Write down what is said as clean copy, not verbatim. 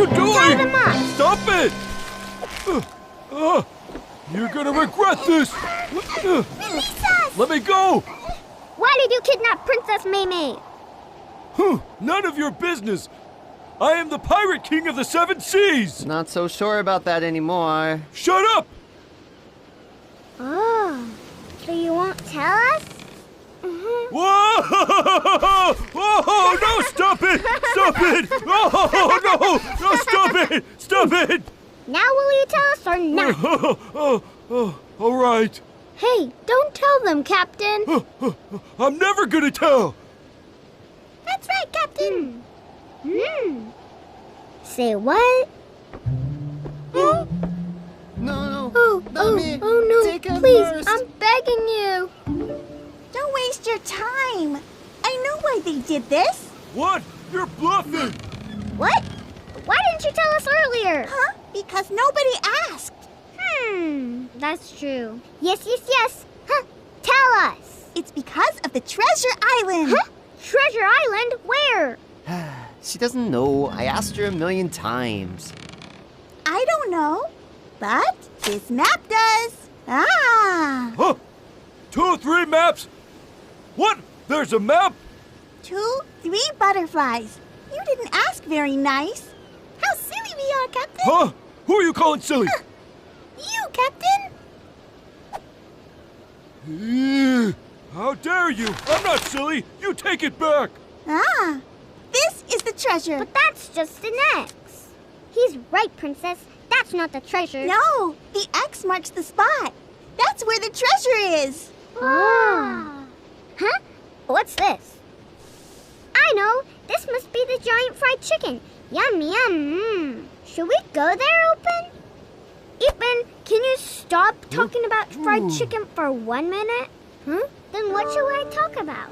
you doing? Tie them up. Stop it! You're gonna regret this! Release us! Let me go! Why did you kidnap Princess Maymay? None of your business! I am the Pirate King of the Seven Seas! Not so sure about that anymore. Shut up! Oh, so you won't tell us? Whoa! Oh, no, stop it! Stop it! Oh, no! No, stop it! Stop it! Now will you tell us or not? All right. Hey, don't tell them, Captain. I'm never gonna tell! That's right, Captain. Say what? No, no. Not me. Oh no, Take it please, first. I'm begging you. Don't waste your time. I know why they did this. What? You're bluffing! What? Why didn't you tell us earlier? Huh? Because nobody asked. That's true. Yes. Huh? Tell us. It's because of the Treasure Island. Huh? Treasure Island? Where? She doesn't know. I asked her 1,000,000 times. I don't know, but this map does. Ah, Huh? 2 or 3 maps? What? There's a map? 2, 3 butterflies. You didn't ask very nice. How silly we are, Captain. Huh? Who are you calling silly? You, Captain. How dare you? I'm not silly. You take it back. Ah, this is the treasure. But that's just an X. He's right, Princess. That's not the treasure. No, the X marks the spot. That's where the treasure is. Ah. Huh? What's this? I know. This must be the giant fried chicken. Yum, yum. Should we go there, Open? Ethan, can you stop talking about fried chicken for 1 minute? Then what shall I talk about?